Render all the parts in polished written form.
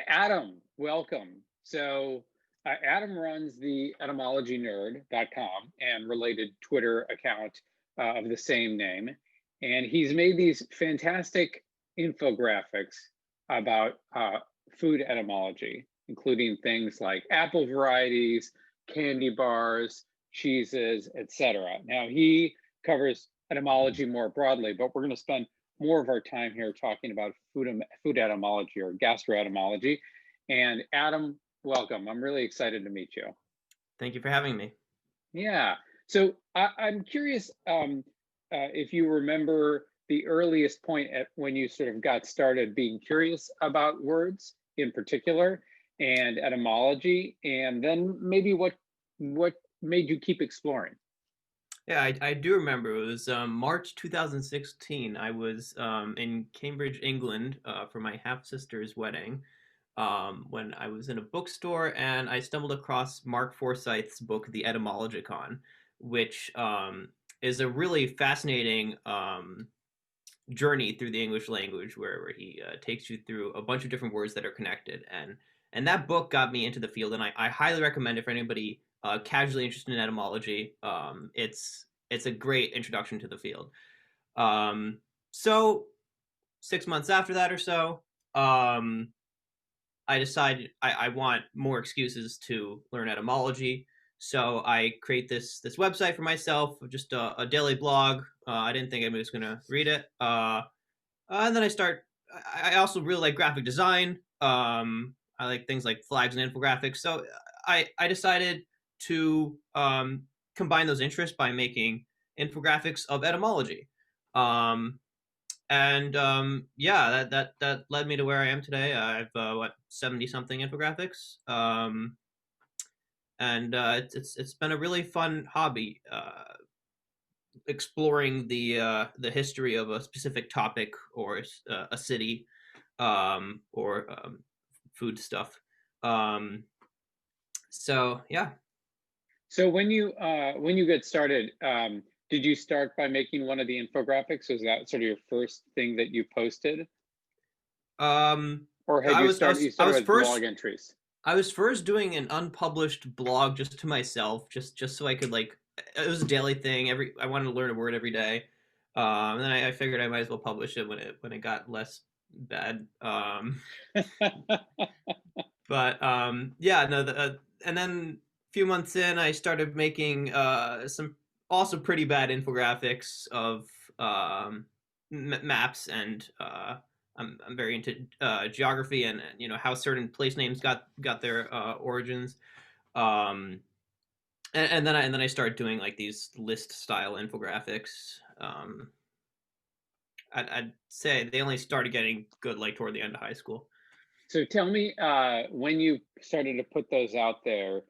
Adam, welcome. Adam runs the etymologynerd.com and related Twitter account of the same name. And he's made these fantastic infographics about food etymology, including things like apple varieties, candy bars, cheeses, etc. Now, he covers etymology more broadly, but we're going to spend more of our time here talking about food etymology or gastroetymology. And Adam, welcome. I'm really excited to meet you. Thank you for having me. Yeah. I'm curious if you remember the earliest point at when you sort of got started being curious about words in particular and etymology, and then maybe what made you keep exploring. Yeah, I do remember. It was March 2016. I was in Cambridge, England, for my half sister's wedding. When I was in a bookstore and I stumbled across Mark Forsyth's book, The Etymologicon, which is a really fascinating journey through the English language, where he takes you through a bunch of different words that are connected, and that book got me into the field, and I highly recommend it for anybody casually interested in etymology. It's a great introduction to the field. So 6 months after that or so, I decided I want more excuses to learn etymology. So I create this website for myself, just a daily blog. I didn't think anybody was going to read it. And then I also really like graphic design. I like things like flags and infographics. So I decided to combine those interests by making infographics of etymology. Um, and yeah, that led me to where I am today. I've what 70 something infographics. And it's been a really fun hobby, exploring the history of a specific topic or a city, or food stuff. Um, so yeah. So when you get started, did you start by making one of the infographics? Was that sort of your first thing that you posted, Um, or had I you was I started? was You I started was with blog first entries. I was first doing an unpublished blog just to myself, just so I could like. It was a daily thing. I wanted to learn a word every day, and then I figured I might as well publish it when it got less bad. But yeah, no. And then a few months in, I started making some also pretty bad infographics of maps, and I'm very into geography, and how certain place names got their origins. Um, and then I started doing like these list style infographics. I'd say they only started getting good like toward the end of high school. So tell me, when you started to put those out there,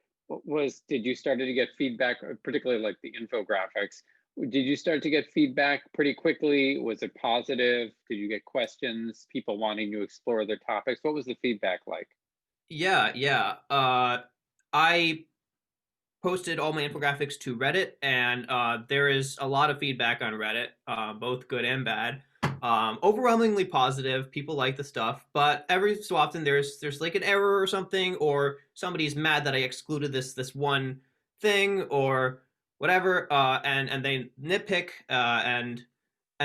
did you started to get feedback, particularly like the infographics? Did you start to get feedback pretty quickly? Was it positive? Did you get questions, people wanting to explore their topics? What was the feedback like? Yeah, yeah. I posted all my infographics to Reddit, and there is a lot of feedback on Reddit, both good and bad. Overwhelmingly positive. People like the stuff, but every so often there's like an error or something, or somebody's mad that I excluded this one thing or whatever, and they nitpick, and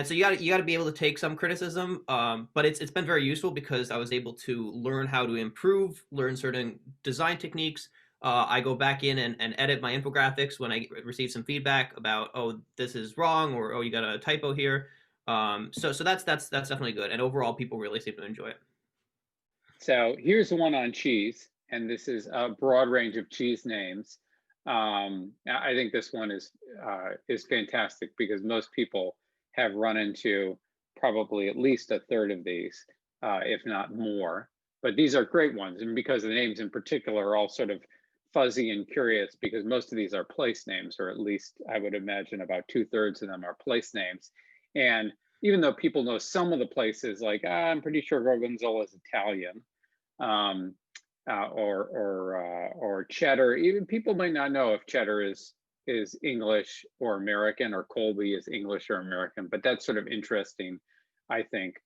so you gotta be able to take some criticism. But it's been very useful because I was able to learn how to improve, learn certain design techniques. I go back in and edit my infographics when I receive some feedback about, oh, this is wrong, or oh, you got a typo here. So that's definitely good, and overall people really seem to enjoy it. So here's one on cheese, and this is a broad range of cheese names. I think this one is fantastic because most people have run into probably at least a third of these, if not more. But these are great ones, and because the names in particular are all sort of fuzzy and curious, because most of these are place names, or at least I would imagine about two-thirds of them are place names. And even though people know some of the places, like I'm pretty sure Gorgonzola is Italian, um, or cheddar. Even people might not know if cheddar is English or American, or Colby is English or American. But that's sort of interesting, I think.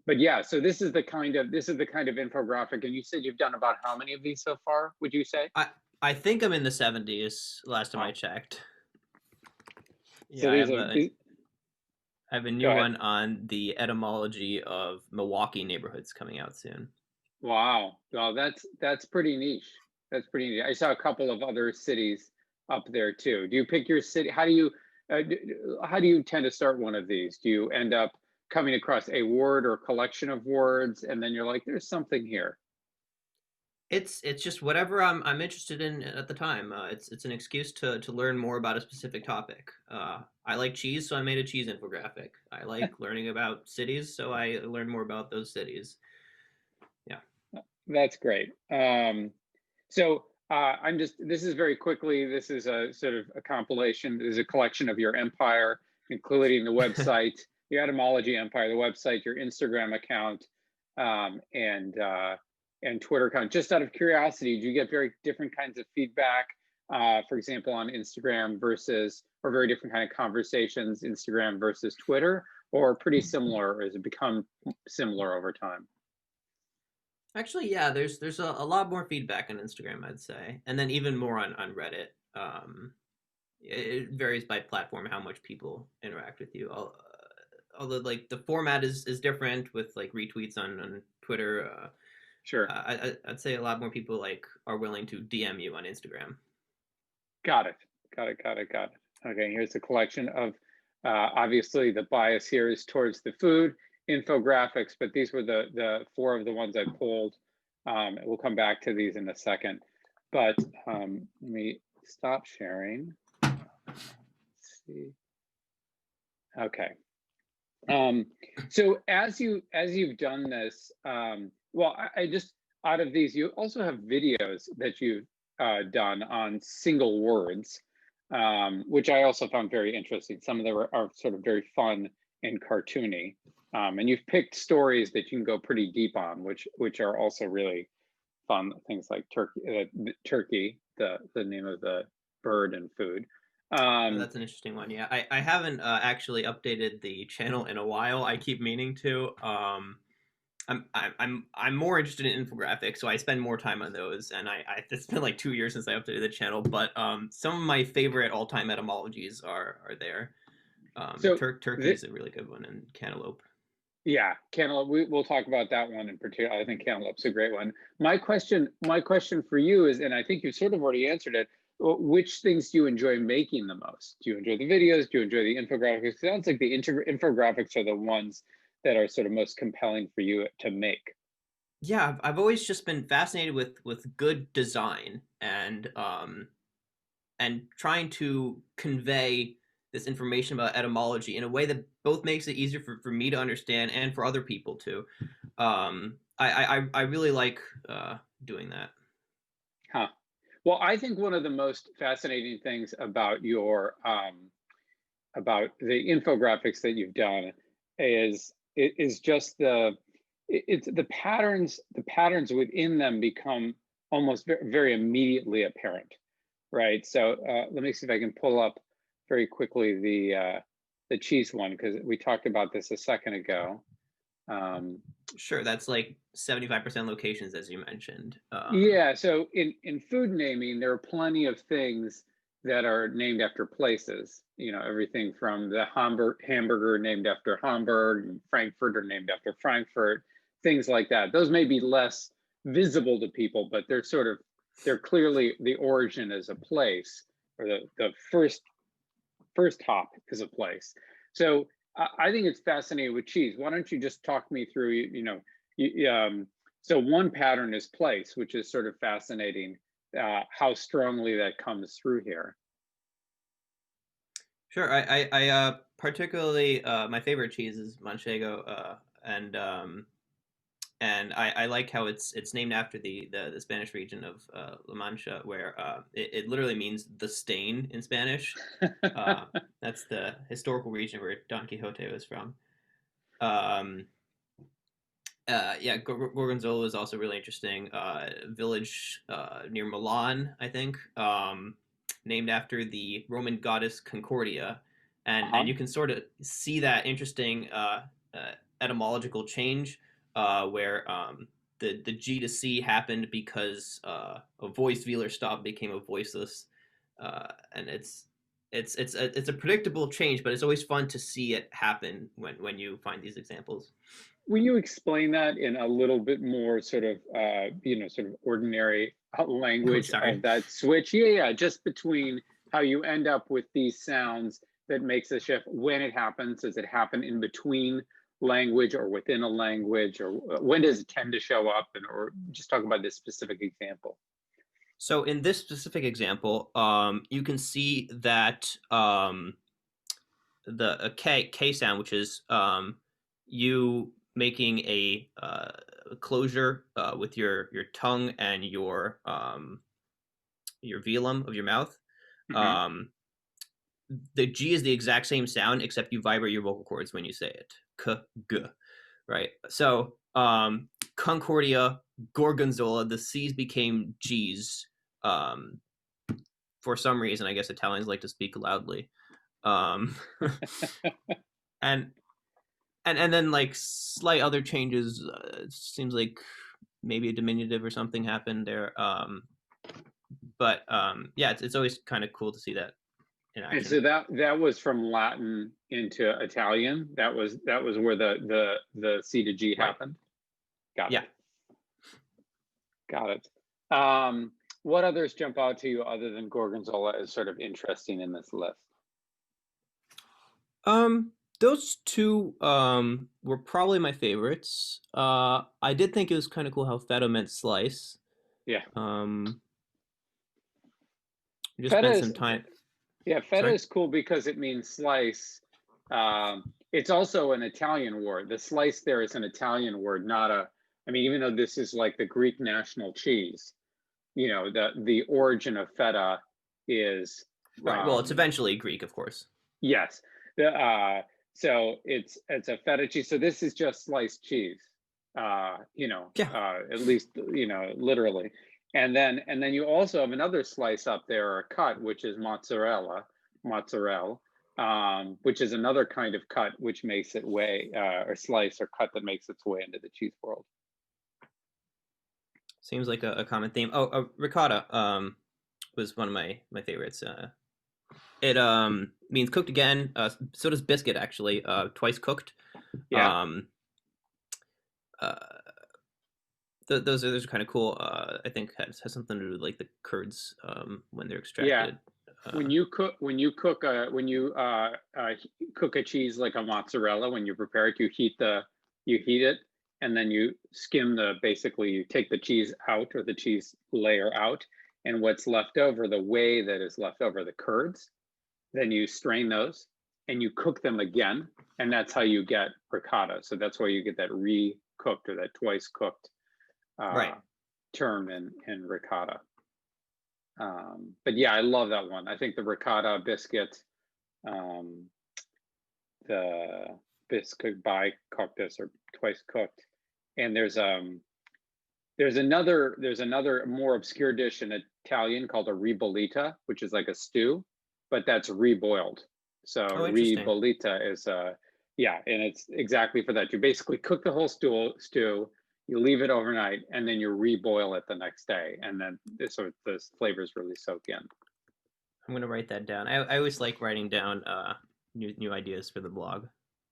but yeah, so this is the kind of infographic, and you said you've done about how many of these so far, would you say? I think I'm in the 70s last time I Oh, checked. so Yeah, these are these, I have a go new ahead. one on the etymology of Milwaukee neighborhoods coming out soon. Wow. Well, that's pretty niche. That's pretty neat. I saw a couple of other cities up there too. Do you pick your city? How do you tend to start one of these? Do you end up coming across a word or collection of words, and then you're like, "There's something here." It's just whatever I'm interested in at the time. It's an excuse to learn more about a specific topic. I like cheese, so I made a cheese infographic. I like learning about cities, so I learned more about those cities. Yeah. That's great. I'm just, this is very quickly, this is a sort of a compilation, this is a collection of your empire, including the website, your etymology empire, the website, your Instagram account, um, and uh, and Twitter account. Just out of curiosity, do you get very different kinds of feedback, for example, on Instagram versus, or very different kind of conversations, Instagram versus Twitter, or pretty similar, or has it become similar over time? Actually, yeah, there's a lot more feedback on Instagram, I'd say, and then even more on Reddit. It varies by platform how much people interact with you. Although like the format is different with like retweets on Twitter. Sure. I'd say a lot more people like are willing to DM you on Instagram. Got it. Got it. Got it. Got it. Okay, here's a collection of, obviously the bias here is towards the food infographics, but these were the four of the ones I pulled. We'll come back to these in a second, but let me stop sharing. Let's see. Okay. Um, so as you've done this, well, I just, out of these, you also have videos that you've done on single words, which I also found very interesting. Some of them are sort of very fun and cartoony, and you've picked stories that you can go pretty deep on, which are also really fun. Things like turkey, the name of the bird and food. Oh, Um, that's an interesting one. Yeah, I haven't actually updated the channel in a while. I keep meaning to. I'm more interested in infographics, so I spend more time on those. And it's been like 2 years since I updated the channel, but some of my favorite all time etymologies are there. so. Turkey is a really good one, and cantaloupe. Yeah, cantaloupe. We'll talk about that one in particular. I think cantaloupe's a great one. My question for you is, and I think you sort of already answered it. Which things do you enjoy making the most? Do you enjoy the videos? Do you enjoy the infographics? It sounds like the infographics are the ones that are sort of most compelling for you to make. Yeah, I've always just been fascinated with good design and trying to convey this information about etymology in a way that both makes it easier for me to understand and for other people to. I really like doing that. Huh. Well, I think one of the most fascinating things about the infographics that you've done is just it's the patterns within them become almost very immediately apparent, right? So let me see if I can pull up very quickly the cheese one, because we talked about this a second ago. um, Sure, that's like 75% locations, as you mentioned. Yeah, so in food naming, there are plenty of things that are named after places. Everything from the hamburger named after Hamburg, and Frankfurter named after Frankfurt, things like that. Those may be less visible to people, but they're clearly the origin as a place, or the first hop is a place. So I think it's fascinating with cheese. Why don't you just talk me through, so one pattern is place, which is sort of fascinating, how strongly that comes through here. Sure, I particularly my favorite cheese is Manchego, and I like how it's named after the Spanish region of La Mancha, where it literally means the stain in Spanish. Uh, that's the historical region where Don Quixote was from. Um, yeah, Gorgonzola is also really interesting. Village near Milan, I think, named after the Roman goddess Concordia, and Uh-huh. you can sort of see that interesting etymological change where the G to C happened because a voiced velar stop became a voiceless, and it's a predictable change, but it's always fun to see it happen when you find these examples. Will you explain that in a little bit more sort of, sort of ordinary Oh, language sorry. of that switch? Yeah, just between how you end up with these sounds that makes a shift when it happens. Does it happen in between language or within a language, or when does it tend to show up? And or just talk about this specific example. So in this specific example, you can see that the K sound, which is you making a closure with your tongue and your velum of your mouth. Hmm. Um, the G is the exact same sound except you vibrate your vocal cords when you say it. K, g, right? So Concordia, Gorgonzola, the C's became G's. Um, for some reason, I guess Italians like to speak loudly. Um, and and then like slight other changes. It seems like maybe a diminutive or something happened there. But yeah, it's always kind of cool to see that in And action. so that was from Latin into Italian. That was where the C to G Right. happened. Got Yeah. it. Got it. What others jump out to you other than Gorgonzola as sort of interesting in this list? Those two were probably my favorites. I did think it was kind of cool how feta meant slice. Yeah, Um, I just feta spent is some time. yeah, feta Sorry. is cool because it means slice. It's also an Italian word. The slice there is an Italian word, not a. I mean, even though this is like the Greek national cheese, the origin of feta is Right. Well, it's eventually Greek, of course. yes. So it's a feta cheese. So this is just sliced cheese. Yeah. At least literally. And then you also have another slice up there, or cut, which is mozzarella, which is another kind of cut which makes it way or slice or cut that makes its way into the cheese world. Seems like a common theme. Oh, ricotta was one of my favorites. It means cooked again. So does biscuit actually. Twice cooked. Yeah. Um, uh, those are kind of cool. I think has something to do with like the curds when they're Yeah. extracted. When you cook a cheese like a mozzarella, when you prepare it, you heat it, and then you skim basically you take the cheese out, or the cheese layer out, and what's left over, the whey that is left over, the curds, then you strain those and you cook them again, and that's how you get ricotta. So that's why you get that re-cooked or that twice cooked uh, Right. term in ricotta. But yeah, I love that one. I think the ricotta biscuit, um, the biscuit by coctus or twice cooked, and there's another more obscure dish in Italian called a ribollita, which is like a stew, but that's reboiled. So Oh, interesting. ribollita is yeah, and it's exactly for that. You basically cook the whole stew, you leave it overnight, and then you reboil it the next day, and then so the flavors really soak in. I'm gonna write that down. I always like writing down new ideas for the blog.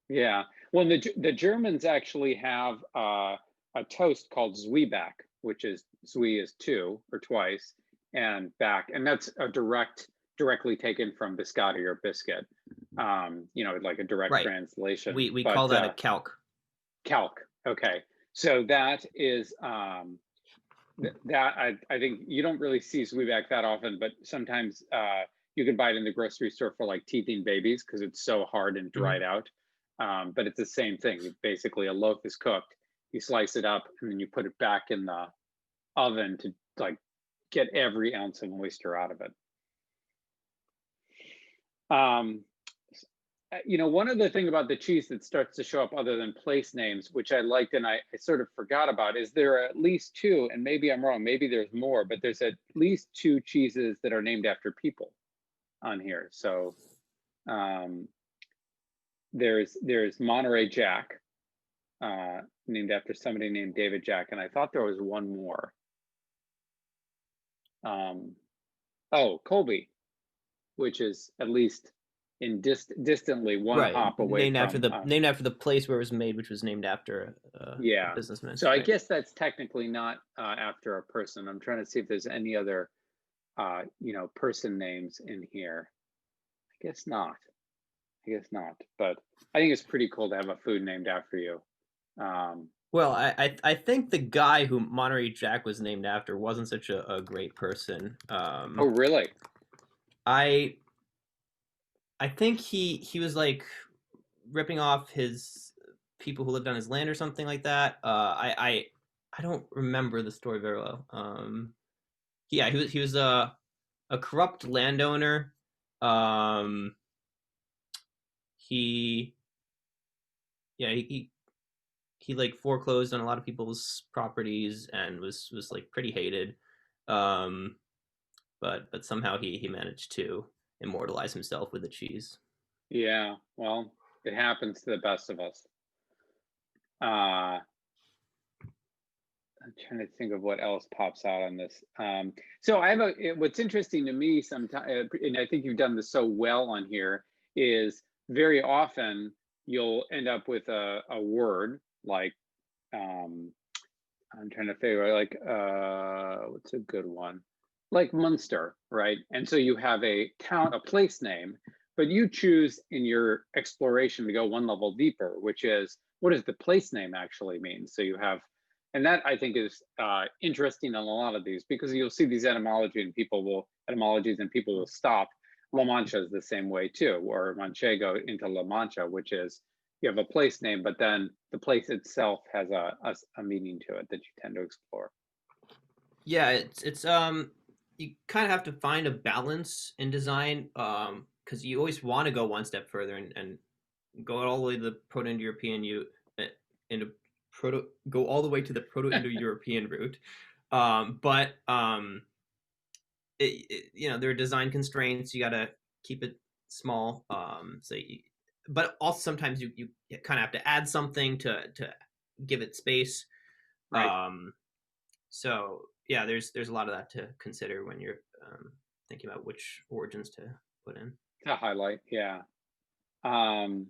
Yeah. Well, the Germans actually have a toast called Zwieback, which is Zwie is two or twice, and back, and that's directly taken from biscotti or biscuit. Like a direct Right. translation. We call But that a calc. calc. Okay. So that is that I think you don't really see Zwieback that often, but sometimes you can buy it in the grocery store for like teething babies because it's so hard and Hmm. dried out. But it's the same thing. Basically, a loaf is cooked, you slice it up, and then you put it back in the oven to like get every ounce of moisture out of it. Um, one other thing about the cheese that starts to show up other than place names, which I liked and I sort of forgot about, is there are at least two, and maybe I'm wrong, maybe there's more, but there's at least two cheeses that are named after people on here. So um, there's Monterey Jack, named after somebody named David Jack, and I thought there was one more. Oh, Colby, which is at least in distantly one Right, hop away from. named after the place where it was made, which was named after a Yeah. businessman. So I Right. guess that's technically not after a person. I'm trying to see if there's any other, person names in here. I guess not. I guess not. But I think it's pretty cool to have a food named after you. Um, Well, I think the guy who Monterey Jack was named after wasn't such a great person. oh, really? I I think he was like ripping off his people who lived on his land or something like that. I don't remember the story very well. Yeah, he was a corrupt landowner. Um, he yeah he like foreclosed on a lot of people's properties and was like pretty hated. Um, but somehow he managed to immortalize himself with the cheese. Yeah. Well, it happens to the best of us. Uh, I'm trying to think of what else pops out on this. So I have what's interesting to me sometimes, and I think you've done this so well on here, is very often you'll end up with a word like, um, I'm trying to figure like, what's a good one? Like Munster, right? And so you have a town, a place name, but you choose in your exploration to go one level deeper, which is what does the place name actually mean? So you have, and that I think is interesting on a lot of these because you'll see these etymologies and people will stop. La Mancha is the same way too, or Manchego into La Mancha, which is you have a place name, but then the place itself has a meaning to it that you tend to explore. Yeah, it's you kind of have to find a balance in design because you always want to go one step further and go all the way to the Proto-Indo-European into proto go all the way to the Proto-Indo-European route. But there are design constraints. You got to keep it small. But also sometimes you kind of have to add something to give it space. Right. So yeah, there's a lot of that to consider when you're thinking about which origins to put in. To highlight, yeah. Um,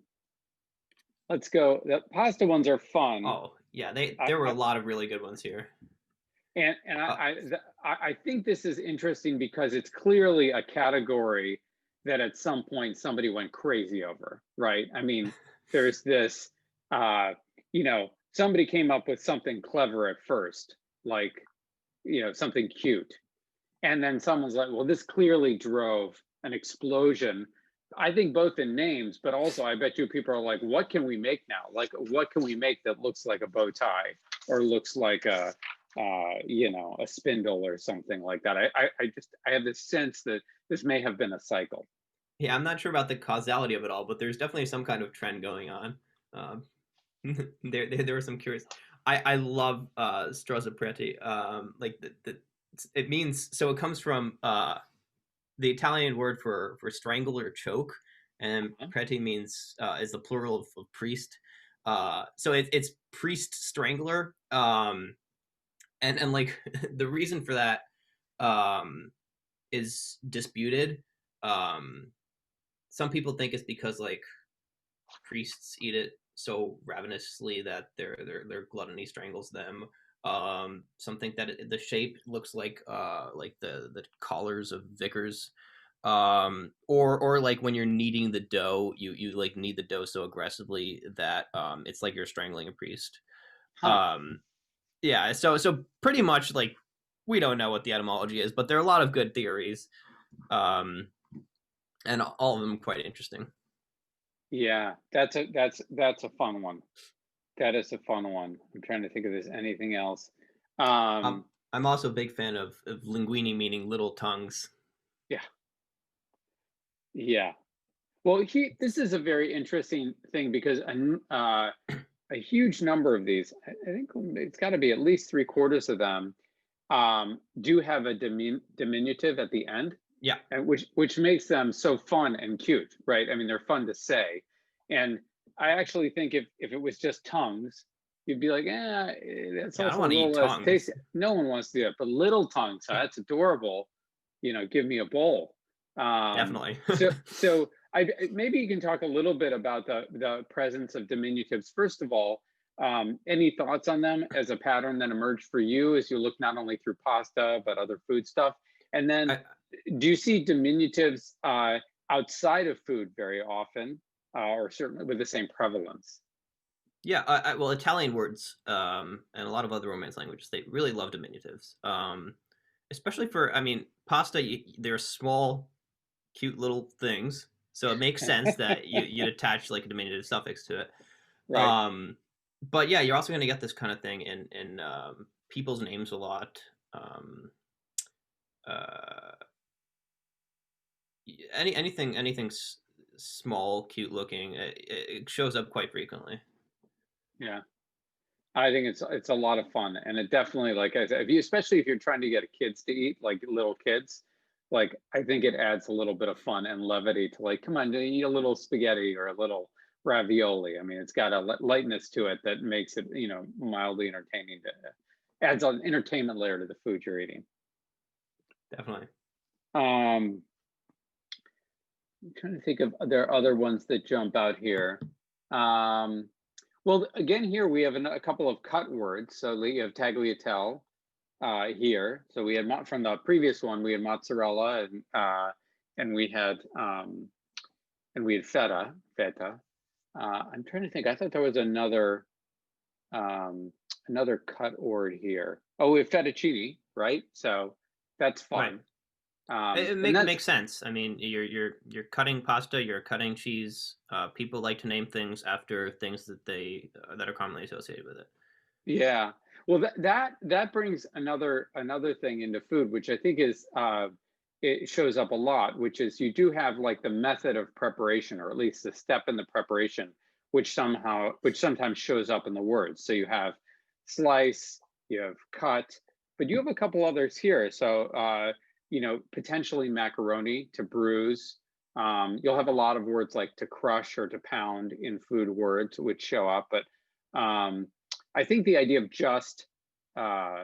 let's go. The pasta ones are fun. Oh yeah, I, there were a I, lot of really good ones here. and Uh, I think this is interesting because it's clearly a category that at some point somebody went crazy over, right? I mean, there's this, somebody came up with something clever at first, like, something cute. And then someone's like, well, this clearly drove an explosion. I think both in names, but also I bet you people are like, what can we make now? Like, what can we make that looks like a bow tie or looks like a spindle or something like that? I have this sense that this may have been a cycle. yeah, I'm not sure about the causality of it all, but there's definitely some kind of trend going on. Um, there were some curious. I love Strozzapreti. Like it means so it comes from the Italian word for strangle or choke, and Huh? preti means is the plural of priest. So it's priest strangler. And like the reason for that um, is disputed. Um, some people think it's because like priests eat it so ravenously that their gluttony strangles them. Some think that the shape looks like the collars of vicars. Or like when you're kneading the dough, you like knead the dough so aggressively that it's like you're strangling a priest. Huh. Um, yeah, so pretty much like we don't know what the etymology is, but there are a lot of good theories, um, and all of them quite interesting. Yeah, that's a fun one. That is a fun one. I'm trying to think if there's anything else. Um, Um, I'm also a big fan of linguini, meaning little tongues. yeah, yeah. Well, this is a very interesting thing because a huge number of these, I think it's got to be at least three-quarters of them, do have a diminutive at the end, Yeah, and which makes them so fun and cute, right? I mean, they're fun to say, and I actually think if it was just tongues, you'd be like, that's Yeah, I don't also a want to little eat less tasty. tongues. No one wants to do it, but little tongue, so that's adorable. Give me a bowl. Definitely. So maybe you can talk a little bit about the presence of diminutives. First of all, any thoughts on them as a pattern that emerged for you as you look not only through pasta but other food stuff? And then, I, do you see diminutives outside of food very often, or certainly with the same prevalence? yeah, well, Italian words and a lot of other Romance languages, they really love diminutives. Especially for, I mean, pasta, they're small, cute little things. So it makes sense that you'd attach like a diminutive suffix to it. Right. Um, but yeah, you're also going to get this kind of thing in people's names a lot. Um, uh, anything small, cute looking, it shows up quite frequently. Yeah. I think it's a lot of fun, and it definitely, like I said, especially if you're trying to get kids to eat, like little kids, like I think it adds a little bit of fun and levity to, like, come on, eat a little spaghetti or a little ravioli. I mean, it's got a lightness to it that makes it, mildly entertaining. Adds an entertainment layer to the food you're eating. Definitely. Um, I'm trying to think of there are other ones that jump out here. Um, well, again, here we have a couple of cut words. So you have tagliatelle here. So we had from the previous one, we had mozzarella and we had feta. I'm trying to think. I thought there was another cut word here. Oh, we have fettuccine, right? So that's Right. fun. It And that's makes sense. I mean, you're cutting pasta, you're cutting cheese. People like to name things after things that are commonly associated with it. Yeah. Well, that brings another thing into food, which I think is it shows up a lot, which is you do have like the method of preparation, or at least the step in the preparation, which sometimes shows up in the words. So you have slice, you have cut, but you have a couple others here. So potentially macaroni, to bruise. You'll have a lot of words like to crush or to pound in food words, which show up, but I think the idea of uh,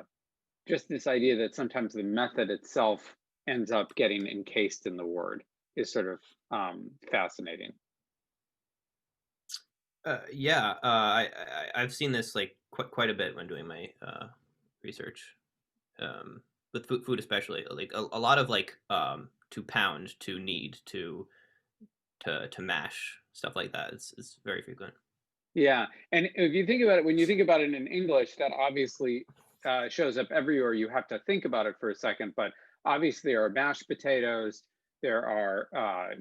just this idea that sometimes the method itself ends up getting encased in the word is sort of fascinating. Yeah, I've seen this like quite a bit when doing my research, um, with food especially. Like a lot of like to pound, to knead, to mash, stuff like that. It's very frequent. Yeah, and if you think about it, when you think about it in English, that obviously shows up everywhere. You have to think about it for a second, but obviously there are mashed potatoes, there are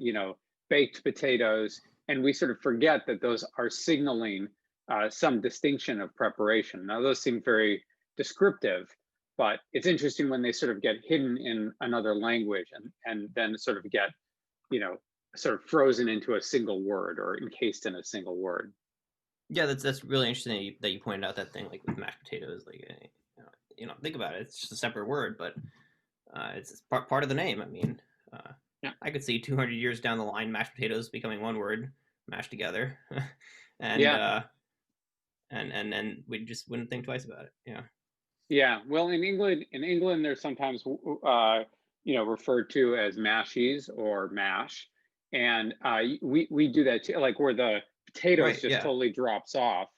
baked potatoes, and we sort of forget that those are signaling some distinction of preparation. Now those seem very descriptive, but it's interesting when they sort of get hidden in another language and then sort of get you know sort of frozen into a single word or encased in a single word. Yeah, that's really interesting that you pointed out that thing like with mashed potatoes. Like, think about it. It's just a separate word, but it's part of the name. I mean, uh, Yeah. I could see 200 years down the line, mashed potatoes becoming one word, mashed together, and Yeah. uh, and we just wouldn't think twice about it. Yeah. Yeah, well, in England, they're sometimes referred to as mashies or mash, and we do that too. Like where the potatoes Right. just Yeah. totally drops off,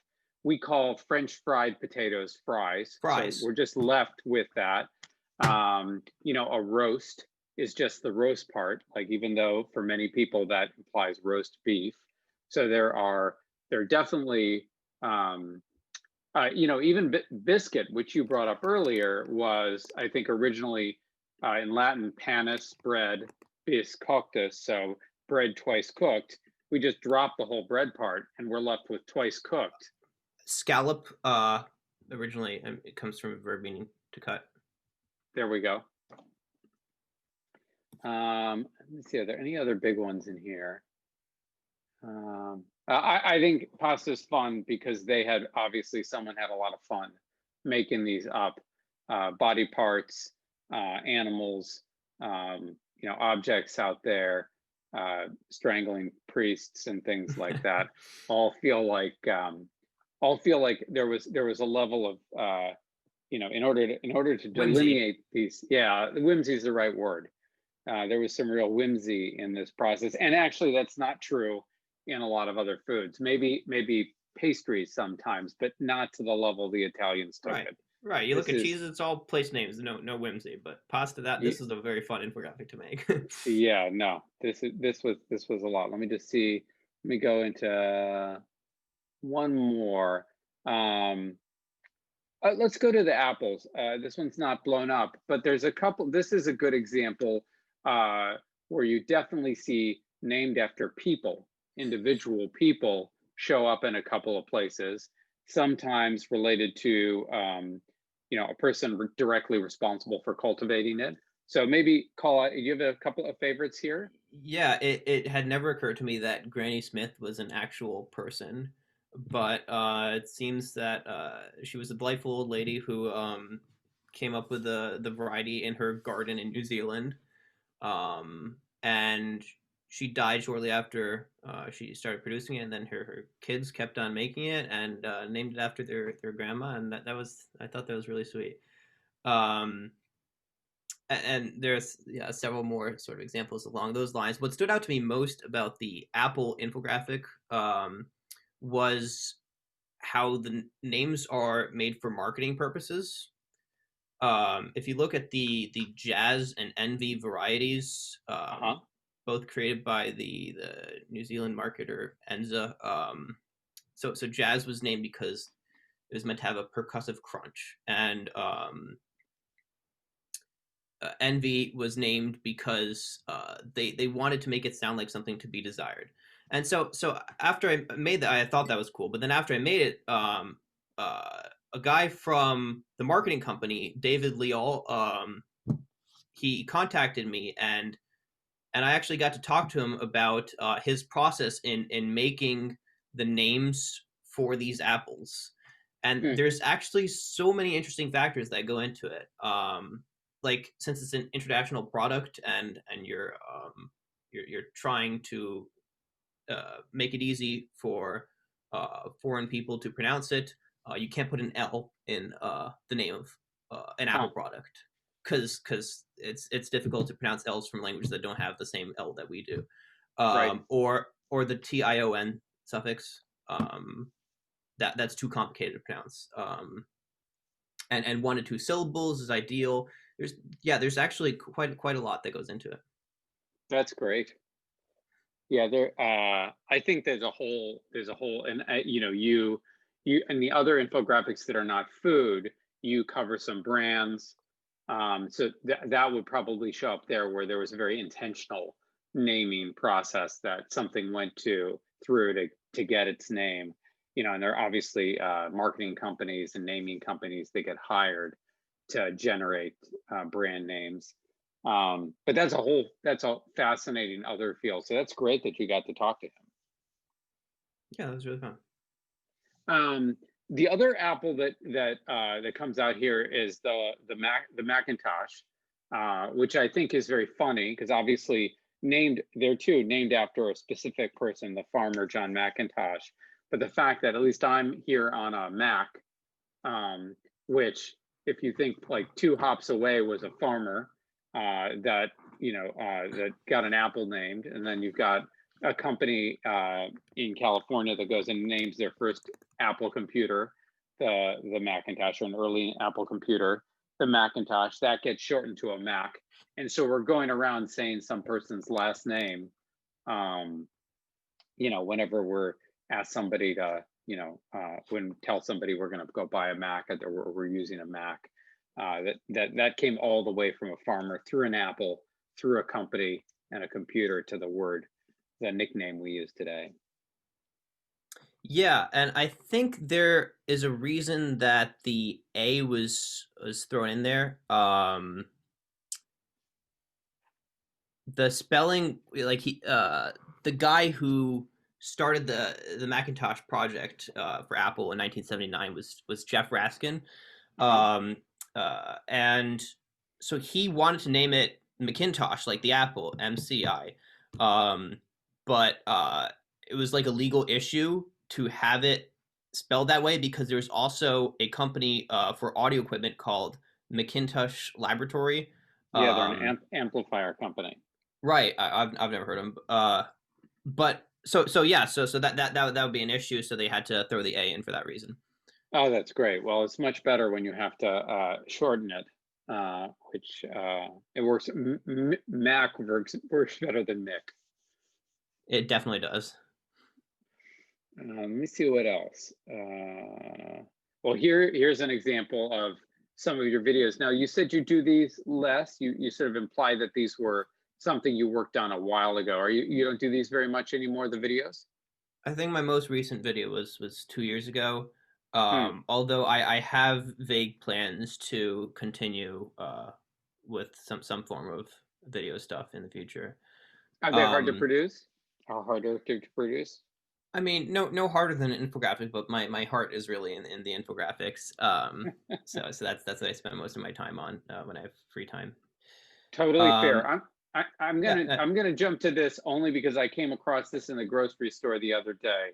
we call French fried potatoes fries. So Fries. we're just left with that. A roast is just the roast part. Like even though for many people that implies roast beef, so there are definitely. Even biscuit, which you brought up earlier, was, I think, originally in Latin panis, bread, bis coctus, so bread twice cooked. We just drop the whole bread part and we're left with twice cooked. Scallop. Originally, it comes from a verb meaning to cut. There we go. Let's see, are there any other big ones in here? I think pasta is fun because someone had a lot of fun making these up. Body parts, animals, objects out there, strangling priests and things like that all feel like all feel like there was a level of in order to Whimsy. delineate these, yeah, whimsy is the right word. There was some real whimsy in this process, and actually, that's not true in a lot of other foods. Maybe pastries sometimes, but not to the level the Italians took Right. it. Right. You look This at is cheese, it's all place names, no whimsy. But pasta, that y- this is a very fun infographic to make. yeah, no, this was a lot. Let me just see. Let me go into one more. Um, let's go to the apples. This one's not blown up, but there's a couple. This is a good example uh, where you definitely see named after people, individual people show up in a couple of places, sometimes related to a person directly responsible for cultivating it. So maybe call out, you have a couple of favorites here? Yeah, it had never occurred to me that Granny Smith was an actual person, but it seems that she was a delightful old lady who came up with the variety in her garden in New Zealand, and she died shortly after she started producing it, and then her kids kept on making it and named it after their grandma, and that was I thought that was really sweet. Um, and there's yeah several more sort of examples along those lines. What stood out to me most about the Apple infographic was how the names are made for marketing purposes. If you look at the Jazz and Envy varieties, Uh-huh. both created by the New Zealand marketer Enza. So Jazz was named because it was meant to have a percussive crunch, and Envy was named because they wanted to make it sound like something to be desired. And so after I made that, I thought that was cool. But then after I made it, uh, a guy from the marketing company, David Leal, he contacted me, and I actually got to talk to him about his process in making the names for these apples. And Hmm. there's actually so many interesting factors that go into it. Like since it's an international product and you're trying to make it easy for foreign people to pronounce it, you can't put an L in the name of an Huh. Apple product because it's difficult to pronounce L's from languages that don't have the same L that we do, Right. or the tion suffix. That's too complicated to pronounce. And 1 to 2 syllables is ideal. There's actually quite a lot that goes into it. That's great. Yeah, I think there's a whole, and you and the other infographics that are not food, you cover some brands. So that would probably show up there where there was a very intentional naming process that something went through to get its name. And there are obviously marketing companies and naming companies that get hired to generate brand names. But that's a fascinating other field. So that's great that you got to talk to him. Yeah, that was really fun. The other apple that comes out here is the Macintosh, which I think is very funny because obviously named after a specific person, the farmer John McIntosh. But the fact that at least I'm here on a Mac, um, which if you think like 2 hops away was a farmer that got an apple named, and then you've got a company in California that goes and names their first Apple computer, the Macintosh, or an early Apple computer, the Macintosh, that gets shortened to a Mac, and so we're going around saying some person's last name, um, whenever we're ask somebody to, when tell somebody we're going to go buy a Mac, or we're using a Mac. That came all the way from a farmer through an apple, through a company and a computer to the nickname we use today. Yeah, and I think there is a reason that the A was thrown in there. The spelling, like the guy who started the Macintosh project for Apple in 1979 was Jeff Raskin, Uh-huh. and so he wanted to name it Macintosh, like the Apple, MCI, um, but it was like a legal issue to have it spelled that way because there's also a company for audio equipment called Macintosh Laboratory. Yeah, they're an amplifier company. Right. I've never heard of them. But so yeah, so that would be an issue. So they had to throw the A in for that reason. Oh, that's great. Well, it's much better when you have to shorten it, which it works. Mac works better than Mick. It definitely does. Let me see what else. Well, here's an example of some of your videos. Now, you said you do these less. You sort of implied that these were something you worked on a while ago. Are you don't do these very much anymore, the videos? I think my most recent video was 2 years ago. Hmm. Although I have vague plans to continue with some form of video stuff in the future. Are they hard to Um, produce? How harder to produce? I mean, no harder than an infographic, but my heart is really in the infographics. So that's what I spend most of my time on when I have free time. Totally fair. Um, I'm yeah, gonna jump to this only because I came across this in the grocery store the other day,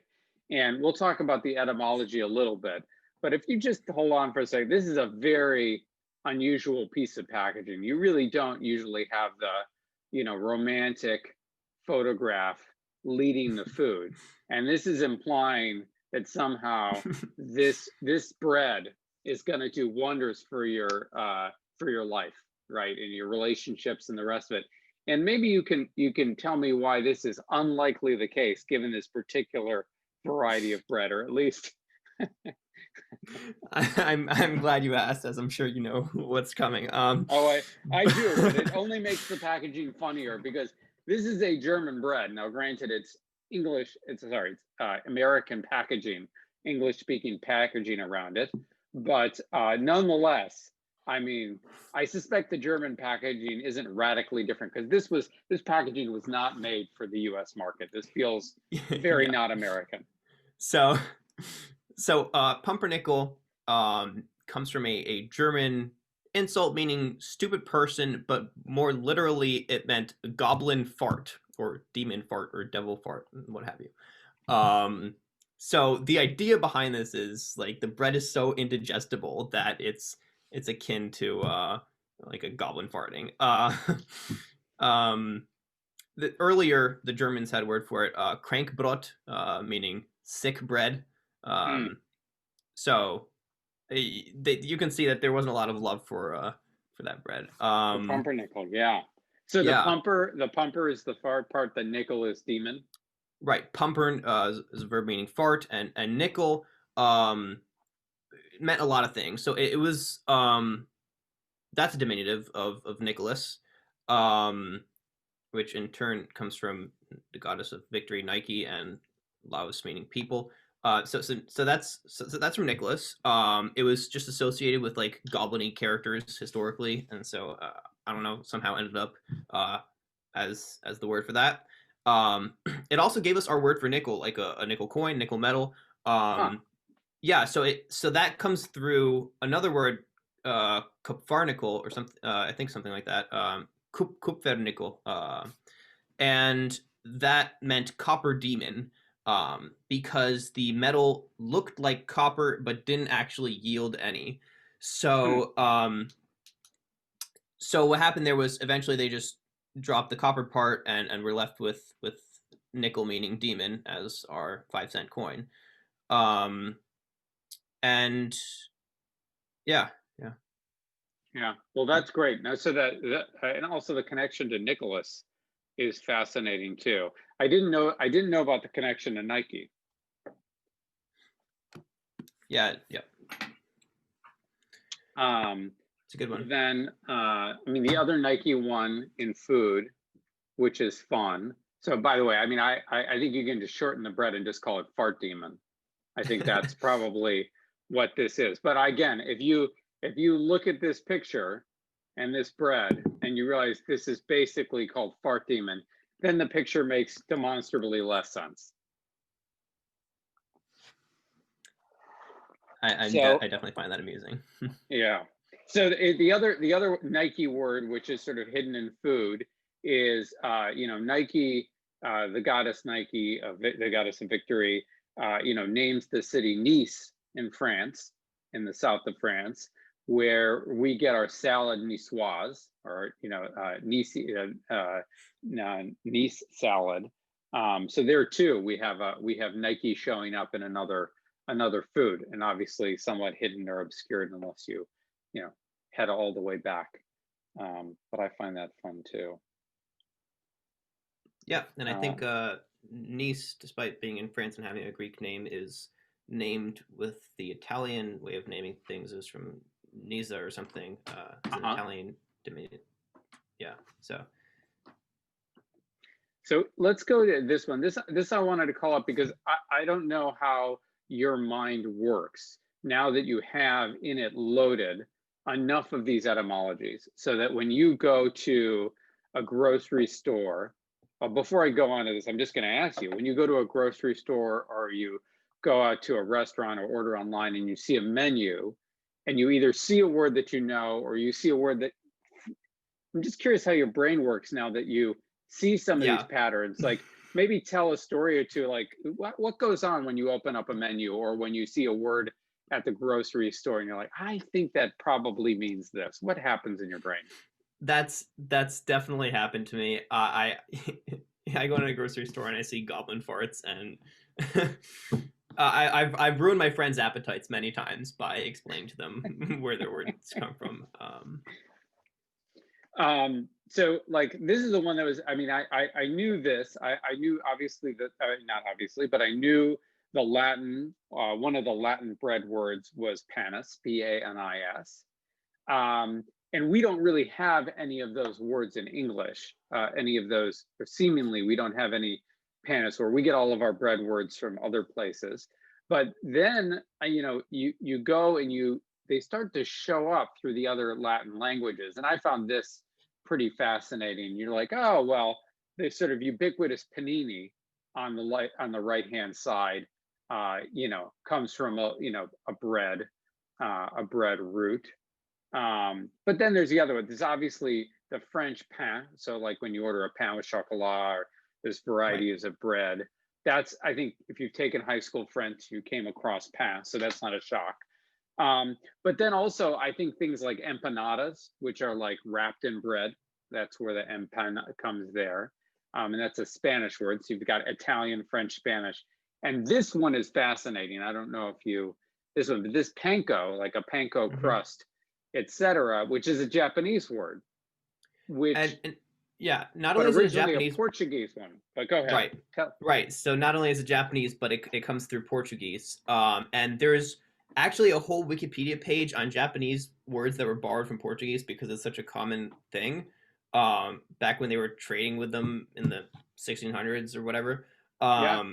and we'll talk about the etymology a little bit. But if you just hold on for a second, this is a very unusual piece of packaging. You really don't usually have the, romantic photograph leading the food, and this is implying that somehow this bread is going to do wonders for your life, right, in your relationships and the rest of it. And maybe you can tell me why this is unlikely the case given this particular variety of bread, or at least I'm glad you asked, as I'm sure you know what's coming. oh, I do, but it only makes the packaging funnier because this is a German bread. Now, granted, it's English. It's sorry, it's American packaging, English speaking packaging around it, but nonetheless, I mean, I suspect the German packaging isn't radically different because this packaging was not made for the U.S. market. This feels very Yeah. not American. So Pumpernickel comes from a German insult meaning stupid person, but more literally it meant goblin fart or demon fart or devil fart, what have you. So the idea behind this is like the bread is so indigestible that it's akin to like a goblin farting. Um, the Germans had a word for it, Krankbrot, meaning sick bread. Mm, So you can see that there wasn't a lot of love for that bread. for pumpernickel, yeah. So Yeah, the pumper is the fart part. The nickel is demon. right. Pumpern is a verb meaning fart, and nickel um, meant a lot of things. So it was that's a diminutive of Nicholas, um, which in turn comes from the goddess of victory, Nike, and Laos meaning people. So that's from Nicholas. It was just associated with like goblin-y characters historically, and so I don't know, somehow ended up uh, as the word for that. It also gave us our word for nickel, like a nickel coin, nickel metal. Huh. Yeah, so that comes through another word, kupfarnickel or something. I think something like that. Kupfernickel, and that meant copper demon, because the metal looked like copper but didn't actually yield any. Hmm. So what happened there was eventually they just dropped the copper part and we're left with nickel meaning demon as our 5 cent coin. Um, and yeah, yeah. Yeah. Well, that's great. Now, so and also the connection to Nicholas is fascinating too. I didn't know about the connection to Nike. Yeah, yeah. Um, It's a good one. then I mean the other Nike one in food, which is fun. So by the way, I mean I think you can just shorten the bread and just call it fart demon. I think that's probably what this is. But again, if you look at this picture and this bread and you realize this is basically called fart demon, then the picture makes demonstrably less sense. I So definitely find that amusing. yeah. So the other Nike word, which is sort of hidden in food, is Nike, the goddess Nike, the goddess of victory. names the city Nice in France, in the south of France, where we get our salad niçoise, or Nice salad. So there too, we have Nike showing up in another food, and obviously somewhat hidden or obscured unless you head all the way back. But I find that fun too. Yeah, and I think Um, Nice, despite being in France and having a Greek name, is named with the Italian way of naming things is from Nisa or something. It's an uh-huh. Italian dominion. Yeah, So let's go to this one. This I wanted to call up because I don't know how your mind works now that you have in it loaded enough of these etymologies so that when you go to a grocery store, before I go on to this, I'm just going to ask you, when you go to a grocery store or you go out to a restaurant or order online and you see a menu and you either see a word that you know or you see a word that, I'm just curious how your brain works now that you see some of these yeah. patterns. Like maybe tell a story or two, like what goes on when you open up a menu or when you see a word at the grocery store and you're like, I think that probably means this. What happens in your brain? That's definitely happened to me. I go into a grocery store and I see goblin farts, and I've ruined my friends' appetites many times by explaining to them where their words come from. So like this is the one that was, I mean, I knew this. I knew obviously that, not obviously, but I knew the Latin, one of the Latin bread words was panis, Panis. And we don't really have any of those words in English, any of those, or seemingly we don't have any panis, or we get all of our bread words from other places. But then, you go and they start to show up through the other Latin languages. And I found this pretty fascinating. You're like, oh, well, this sort of ubiquitous panini on the right hand side, comes from a bread root. But then there's the other one. There's obviously the French pain. So like when you order a pain with chocolat, or there's Right. varieties of bread. That's, I think, if you've taken high school French, you came across pain, so that's not a shock. But then also, I think things like empanadas, which are like wrapped in bread, that's where the empan comes there. And that's a Spanish word. So you've got Italian, French, Spanish. And this one is fascinating. I don't know if this one, but this panko, like a panko Mm-hmm. crust, etc., which is a Japanese word, which, And yeah, not but only is it a originally a Japanese, Portuguese one. But go ahead. right, right. So not only is it Japanese, but it comes through Portuguese. And there's actually a whole Wikipedia page on Japanese words that were borrowed from Portuguese because it's such a common thing. Back when they were trading with them in the 1600s or whatever. Yeah.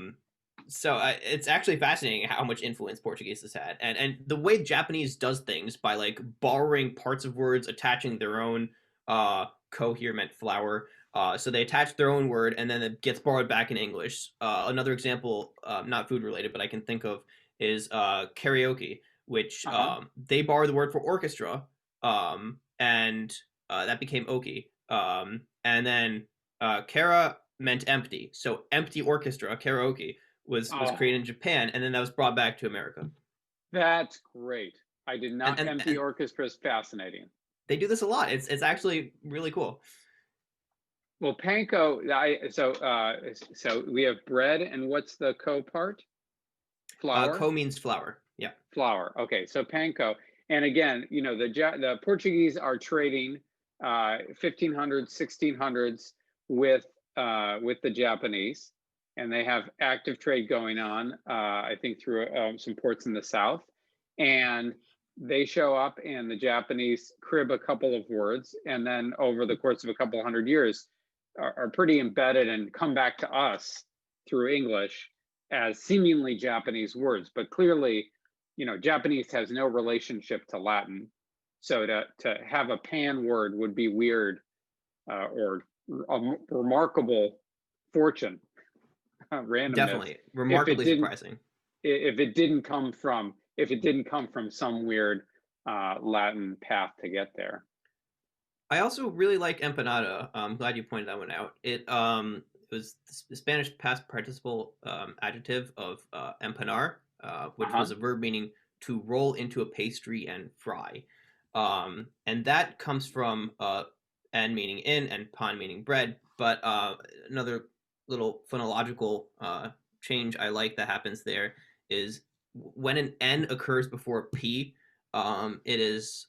So it's actually fascinating how much influence Portuguese has had, and the way Japanese does things by like borrowing parts of words, attaching their own co here meant flower. So they attach their own word, and then it gets borrowed back in English. Another example, not food related, but I can think of is karaoke, which Uh-huh. they borrowed the word for orchestra, and that became oki. And then kara meant empty, so empty orchestra, karaoke was Oh, created in Japan, and then that was brought back to America. that's great. I did And not. and, Empty and orchestra is fascinating. they do this a lot. It's actually really cool. Well, panko. So we have bread, and what's the co part? Flour. Co means flower. Yeah. Flour. Okay, so panko. And again, the Portuguese are trading 1500s, 1600s with the Japanese, and they have active trade going on. I think through some ports in the south, and they show up, and the Japanese crib a couple of words, and then over the course of a couple hundred years, are pretty embedded and come back to us through English as seemingly Japanese words, but clearly, Japanese has no relationship to Latin. So to have a pan word would be weird, or a remarkable fortune, randomness, Definitely if it remarkably didn't surprising. if it didn't come from some weird Latin path to get there. I also really like empanada. I'm glad you pointed that one out. was the Spanish past participle adjective of empanar, which Uh-huh. was a verb meaning to roll into a pastry and fry. And that comes from en meaning in and pan meaning bread. But another little phonological change I like that happens there is when an n occurs before p, it is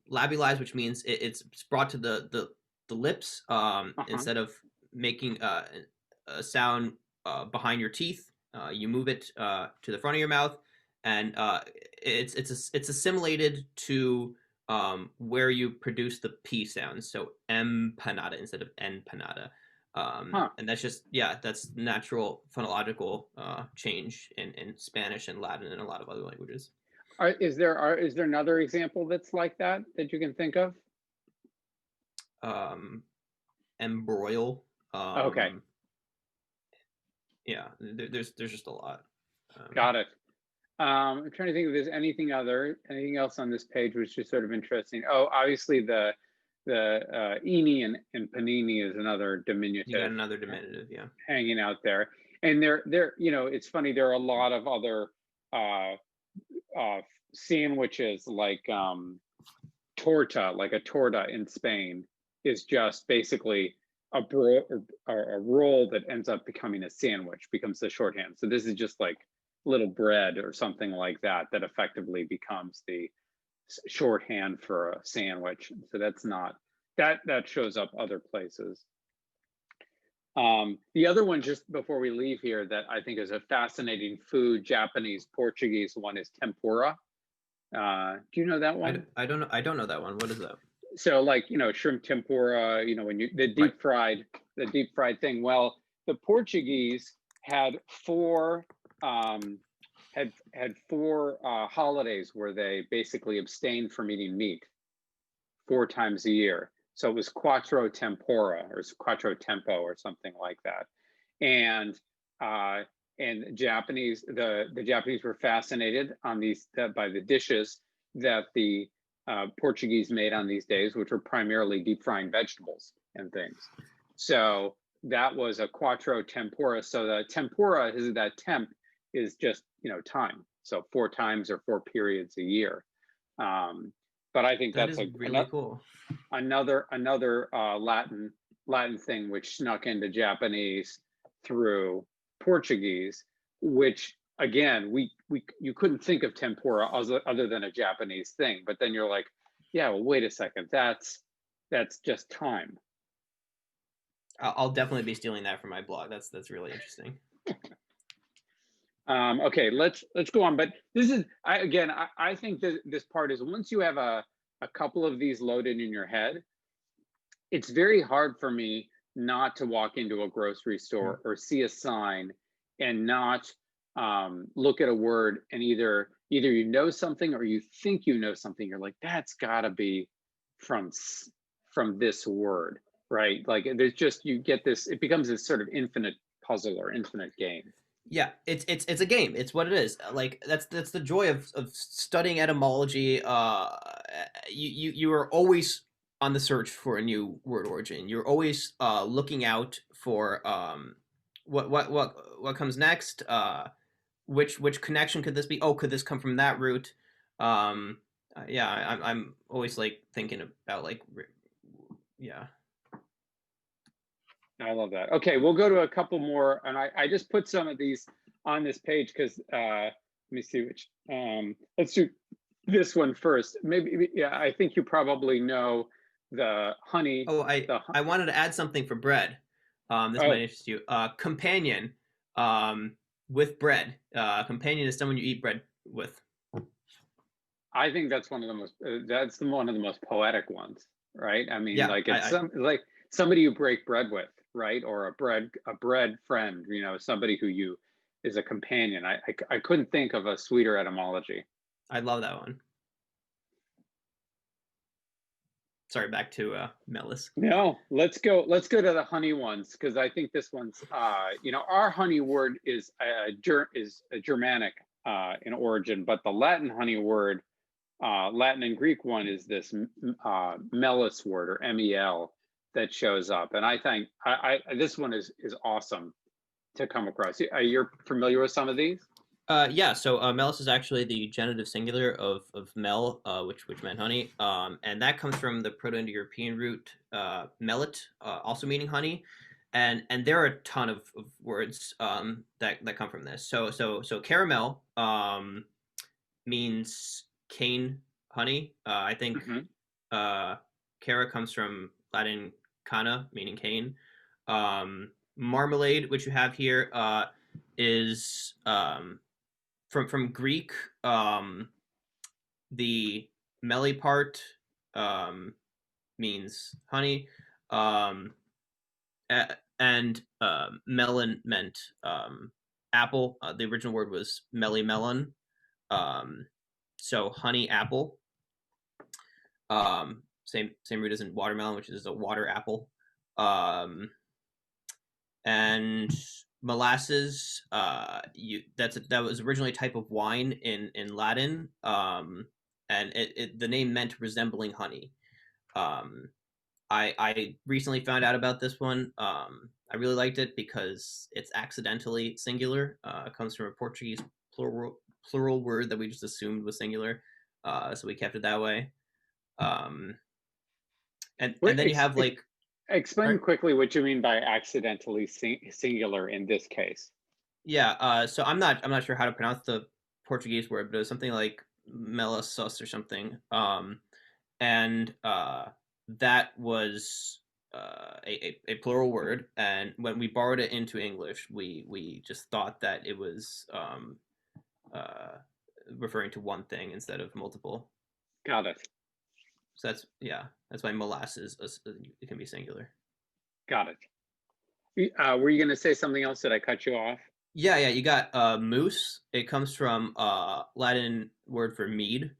labialized, which means it's brought to the lips Uh-huh. instead of making a sound behind your teeth. You move it to the front of your mouth, and it's assimilated to where you produce the p sound. So empanada instead of empanada. Huh. And that's just that's natural phonological change in Spanish and Latin and a lot of other languages. Is there another example that's like that that you can think of? Um, embroil. Okay, Yeah, there's just a lot. got it. I'm trying to think if there's anything else on this page which is sort of interesting. Oh, obviously the ini and panini is another You got diminutive another diminutive, yeah. hanging out there, and it's funny. There are a lot of other uh, sandwiches like torta, like a torta in Spain, is just basically a roll that ends up becoming a sandwich, becomes the shorthand. So this is just like little bread or something like that that effectively becomes the shorthand for a sandwich. So that's not that shows up other places. The other one, just before we leave here, that I think is a fascinating food, Japanese, Portuguese one, is tempura. Do you know that one? I don't know. I don't know that one. What is that? So like, shrimp tempura, when you Right. the deep fried thing. Well, the Portuguese had four holidays where they basically abstained from eating meat 4 times a year. So it was quattro tempora or quattro tempo or something like that. And uh, the Japanese were fascinated on these by the dishes that the Portuguese made on these days, which were primarily deep frying vegetables and things. So that was a quattro tempura. So the tempura is that temp is just time. So 4 times or 4 periods a year. But I think That that's is really cool. another Latin thing which snuck into Japanese through Portuguese, which again you couldn't think of tempura other than a Japanese thing. But then you're like, yeah, well, wait a second, that's just time. I'll definitely be stealing that from my blog. That's really interesting. Okay, let's go on. But this is I think that this part is, once you have a couple of these loaded in your head, it's very hard for me not to walk into a grocery Hmm. store or see a sign and not look at a word, and either you know something or you think you know something. You're like, that's got to be from this word, right? Like there's just, you get this, it becomes this sort of infinite puzzle or infinite game. Yeah, it's a game. It's what it is. Like that's the joy of studying etymology. You are always on the search for a new word origin. You're always looking out for what comes next. Which connection could this be? Oh, could this come from that root? Yeah, I'm always like thinking about like yeah. I love that. Okay, we'll go to a couple more, and I just put some of these on this page because let me see which. Let's do this one first. Maybe, yeah. I think you probably know the honey. Oh, I The I wanted to add something for bread. This might oh, interest you. Companion, with bread. Companion is someone you eat bread with. I think that's one of the most. One of the most poetic ones, right? I mean, Yeah, like it's like somebody you break bread with, right? Or a bread friend. Somebody who you is a companion. I couldn't think of a sweeter etymology. I love that one. Sorry, back to Melis. No, let's go to the honey ones, because I think this one's our honey word is a Germanic in origin, but the Latin honey word, Latin and Greek one, is this melis word, or mel, that shows up, and I think this one is awesome to come across. You're familiar with some of these? Yeah, so melis is actually the genitive singular of mel, which meant honey, and that comes from the Proto-Indo-European root melit, also meaning honey, and there are a ton of words that come from this. So caramel means cane honey. I think Hmm. cara comes from Latin cana, meaning cane. Marmalade, which you have here, is from Greek. The meli part means honey, um, and melon meant apple. The original word was melon, um, so honey apple. Same root as in watermelon, which is a water apple. Um, and molasses, that was originally a type of wine in Latin, and the name meant resembling honey. um, I recently found out about this one. I really liked it because it's accidentally singular. It comes from a Portuguese plural word that we just assumed was singular, so we kept it that way. um, and then you have like, Explain right? quickly what you mean by accidentally singular in this case. Yeah, so I'm not sure how to pronounce the Portuguese word, but it was something like melissus or something. And that was a plural word, and when we borrowed it into English, we just thought that it was uh, referring to one thing instead of multiple. Got it. So that's why molasses it can be singular. Got it. Were you going to say something else? Did I cut you off? Yeah, you got moose. It comes from Latin word for mead.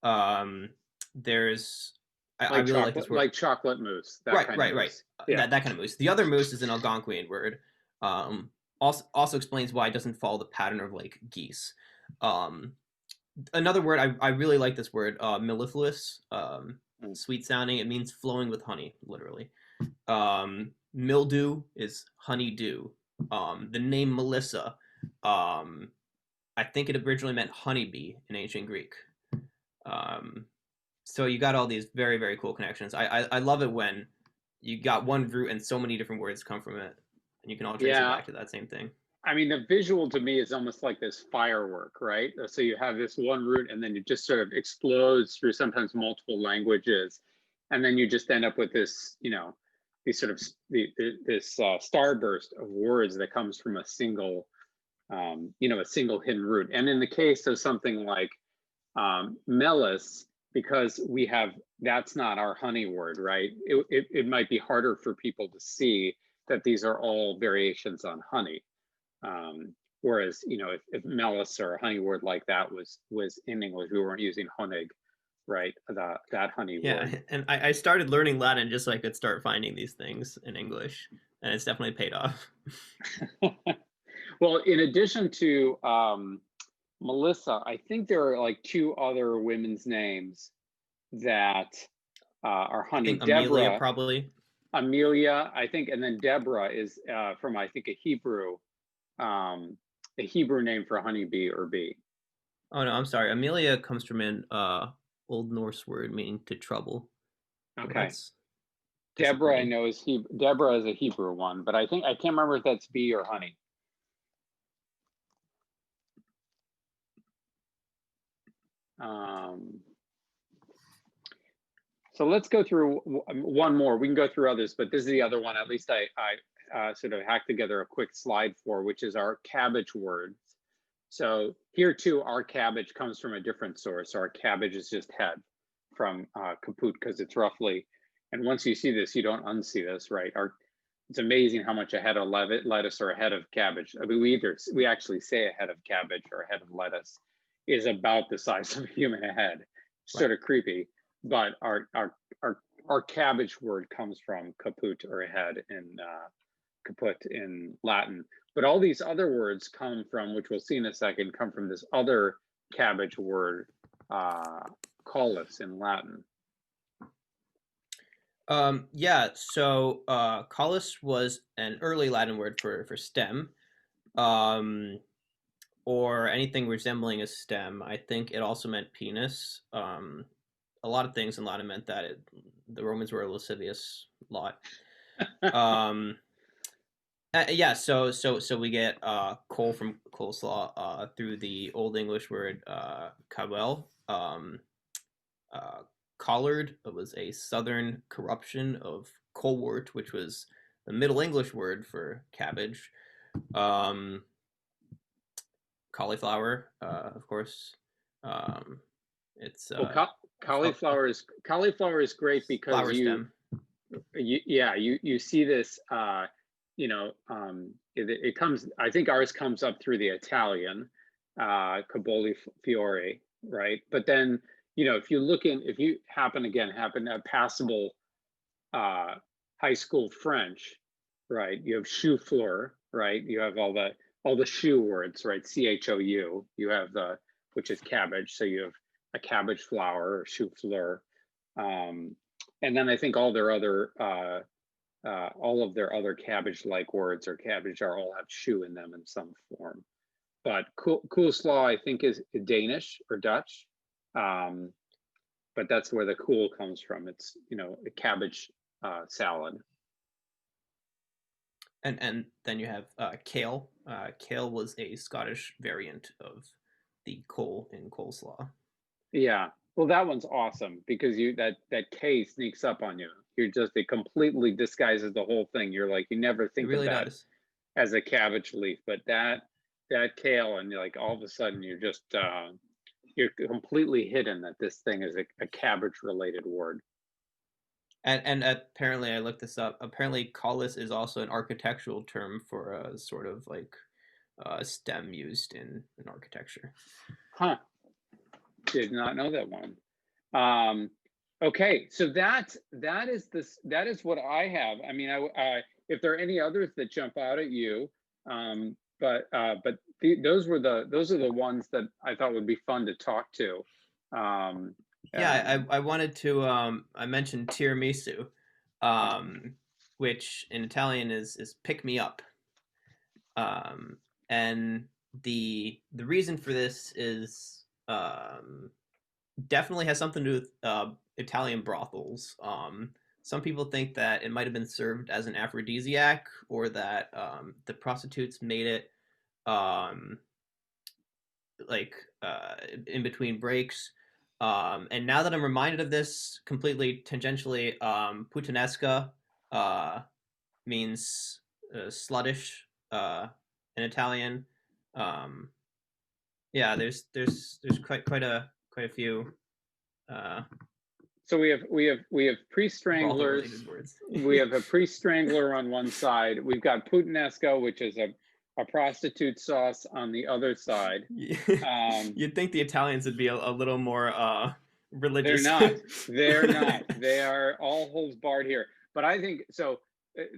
Um, there's I really like this word. Like chocolate mousse, that Right, kind of right, right. mousse. Yeah. That kind of moose. The other moose is an Algonquian word. Also explains why it doesn't follow the pattern of like geese. Um, Another word I really like this word, mellifluous. Mm. Sweet sounding. It means flowing with honey, literally. Mildew is honeydew. The name Melissa, um, I think it originally meant honeybee in ancient Greek. Um, so you got all these very, very cool connections. I love it when you got one root and so many different words come from it, and you can all trace it Yeah. back to that same thing. I mean, the visual to me is almost like this firework, right? So you have this one root and then it just sort of explodes through sometimes multiple languages. And then you just end up with this, these sort of this starburst of words that comes from a single, a single hidden root. And in the case of something like melis, because that's not our honey word, right? It might be harder for people to see that these are all variations on honey. Whereas, if melis or a honey word like that was in English, we weren't using honig, right? That honey Yeah, word. and I started learning Latin just so I could start finding these things in English, and it's definitely paid off. Well, in addition to Melissa, I think there are like two other women's names that are I honey. think Amelia Deborah, probably. Amelia, I think, and then Deborah is from, I think, um, a Hebrew name for honeybee or bee. Oh no, I'm sorry. Amelia comes from an Old Norse word meaning to trouble. Well, Okay. that's Deborah, I disappointing. know Deborah is a Hebrew one, but I can't remember if that's bee or honey. Um, so let's go through one more. We can go through others, but this is the other one. At least I sort of hacked together a quick slide for, which is our cabbage words. So here too, our cabbage comes from a different source. Our cabbage is just head from kaput, because it's roughly, and once you see this, you don't unsee this, right? It's amazing how much a head of lettuce or a head of cabbage. I mean, we actually say a head of cabbage or a head of lettuce is about the size of a human head. Right. Sort of creepy, but our cabbage word comes from kaput, or a head in kaput in Latin. But all these other words come from, which we'll see in a second, come from this other cabbage word, callus in Latin. Yeah, so callus was an early Latin word for stem, um, or anything resembling a stem. I think it also meant penis. A lot of things in Latin meant that. The Romans were a lascivious lot. Um, yeah, so we get cole from coleslaw through the Old English word cabell. Uh, Collard was a southern corruption of colewort, which was the Middle English word for cabbage. Um, Cauliflower, of course. Um, it's Well, a cauliflower is great because flower stem. you see this it comes, I think ours comes up through the Italian Caboli Fiore, right? But then if you look in, if you happen to have passable uh high school French, right? You have chou fleur, right? You have all the shoe words, right? CHOU. You have the, which is cabbage, so you have a cabbage flower or chou fleur. um, and then I think all of their other cabbage-like words or cabbage are all have shoe in them in some form. But coleslaw, I think, is Danish or Dutch, um, but that's where the cool comes from. It's a cabbage salad. And then you have kale. Kale was a Scottish variant of the cole in coleslaw. Yeah, well, that one's awesome because that K sneaks up on you. You're just, it completely disguises the whole thing. You're like, you never It think of really that does. as a cabbage leaf, but that kale, and you're like, all of a sudden you're completely hidden that this thing is a cabbage related word. And apparently, I looked this up. Apparently, callus is also an architectural term for a sort of like stem used in architecture. Huh, did not know that one. Okay, so that is what I have. I mean, if there are any others that jump out at you, those are the ones that I thought would be fun to talk to. Um, Yeah, um, I wanted to I mentioned tiramisu, um, which in Italian is pick me up. Um, and the reason for this is definitely has something to do with Italian brothels. Some people think that it might have been served as an aphrodisiac, or that the prostitutes made it um, like in between breaks. And now that I'm reminded of this completely tangentially, puttanesca uh, means sluttish in Italian. Um, yeah, there's quite a few uh, so we have brothel pre-stranglers. related words. We have a pre-strangler on one side. We've got puttanesco, which is a prostitute sauce on the other side. You'd think the Italians would be a little more They're religious. not. They're not. They are all holds barred here. But I think so.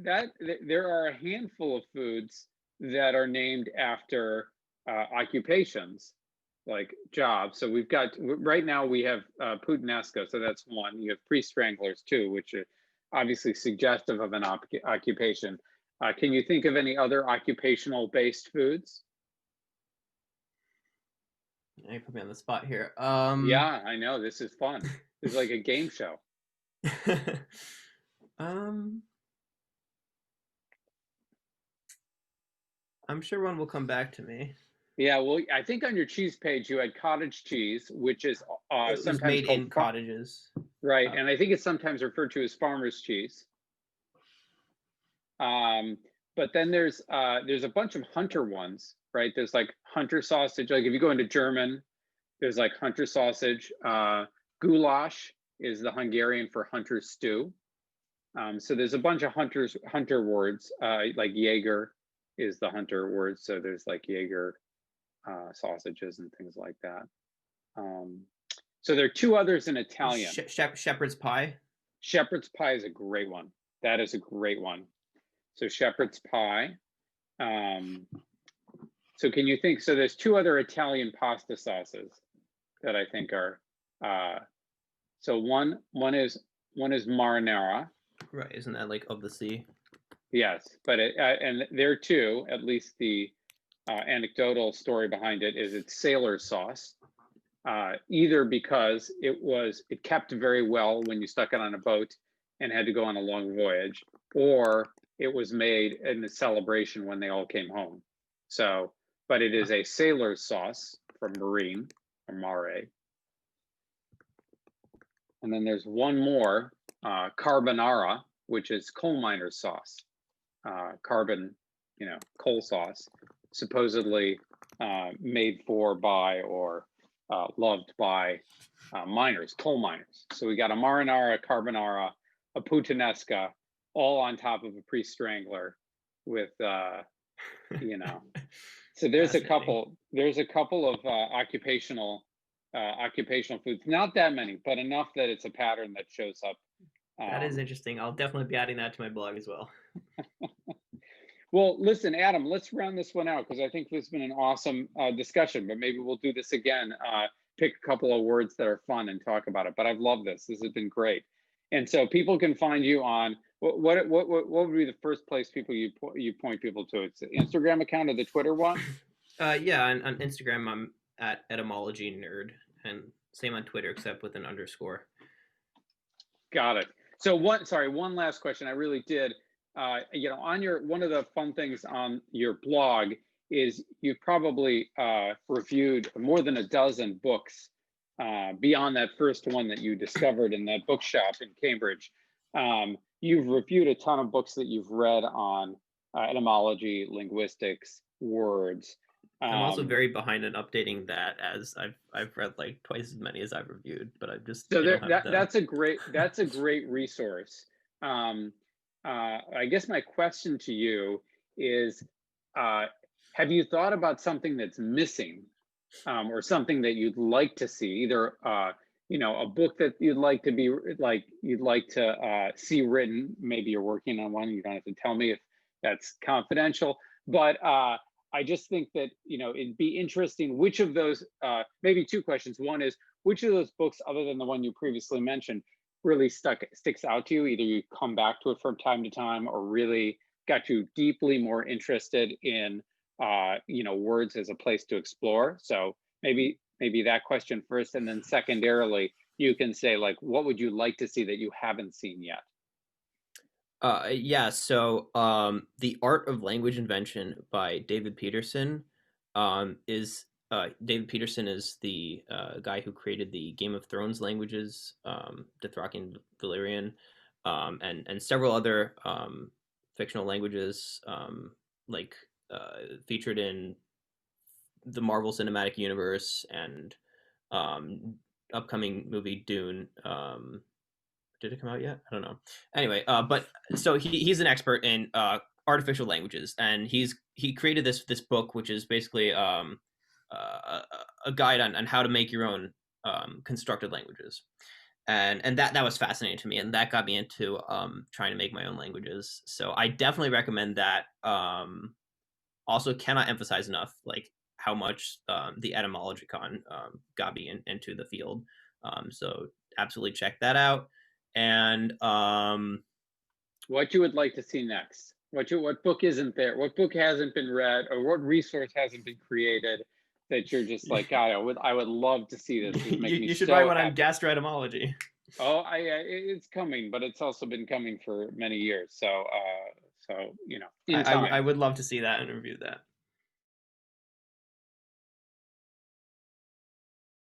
That there are a handful of foods that are named after occupations, like jobs. So we've got, right now we have puttanesco, so that's one. You have pre-stranglers too, which are obviously suggestive of an occupation. Can you think of any other occupational based foods? You put me on the spot here. Yeah, I know, this is fun. This is like a game show. um, I'm sure one will come back to me. Yeah, well, I think on your cheese page you had cottage cheese, which is It was sometimes made called in cottages. right, and I think it's sometimes referred to as farmer's cheese. Um, but then there's a bunch of hunter ones, right? There's like hunter sausage. Like if you go into German, there's like hunter sausage. Goulash is the Hungarian for hunter stew. So there's a bunch of hunter words. Like Jaeger is the hunter word. So there's like Jaeger sausages and things like that. So there are two others in Italian. Shepherd's pie. Shepherd's pie is a great one. That is a great one. So shepherd's pie. So can you think? So there's two other Italian pasta sauces that I think are. So one is marinara, Right, isn't that like of the sea? Yes, but and there too, at least the anecdotal story behind it is it's sailor sauce. Either because it kept very well when you stuck it on a boat and had to go on a long voyage, or it was made in the celebration when they all came home. So, but it is a sailor's sauce from marine or mare. And then there's one more, carbonara, which is coal miner's sauce. Carbon, coal sauce, supposedly made for, by, or loved by miners, coal miners. So we got a marinara, a carbonara, a puttanesca, all on top of a pre-strangler with, you know. So there's a Fascinating. couple. There's a couple of occupational foods. Not that many, but enough that it's a pattern that shows up. That is Um, interesting. I'll definitely be adding that to my blog as well. Well, listen, Adam, let's round this one out because I think this has been an awesome discussion, but maybe we'll do this again. Pick a couple of words that are fun and talk about it. But I've loved this. This has been great. And so people can find you on what would be the first place people you point people to? It's the Instagram account or the Twitter one? Yeah, on Instagram I'm at etymology nerd, and same on Twitter except with an underscore. Got it. So one last question. I really did. On one of the fun things on your blog is you've probably reviewed more than a dozen books beyond that first one that you discovered in that bookshop in Cambridge. You've reviewed a ton of books that you've read on etymology, linguistics, words. I'm also Um, very behind in updating that, as I've read like twice as many as I've reviewed, but So I don't have the. that's a great resource. Um, I guess my question to you is, uh, have you thought about something that's missing, or something that you'd like to see? Either a book that you'd like to see written. Maybe you're working on one. You don't have to tell me if that's confidential. But I just think that it'd be interesting. Which of those? Maybe two questions. One is, which of those books, other than the one you previously mentioned, really sticks out to you? Either you come back to it from time to time, or really got you deeply more interested in words as a place to explore. So maybe that question first, and then secondarily, you can say, like, what would you like to see that you haven't seen yet? Yeah, so The Art of Language Invention by David Peterson is David Peterson is the guy who created the Game of Thrones languages, Dothraki and Valyrian, and several other fictional languages, like featured in the Marvel Cinematic Universe and upcoming movie Dune. Did it come out yet? I don't know. Anyway, but so he's an expert in artificial languages, and he created this book, which is basically a guide on how to make your own constructed languages, and that was fascinating to me, and that got me into trying to make my own languages. So I definitely recommend that. Also, cannot emphasize enough like how much the Etymologicon got me into the field. So absolutely check that out. And What you would like to see next? What book isn't there? What book hasn't been read, or what resource hasn't been created that you're just like, God, I would love to see this. This would make me you should write so one on happy. gastroetymology. Oh, it's coming, but it's also been coming for many years. So in I time. would love to see that and review that.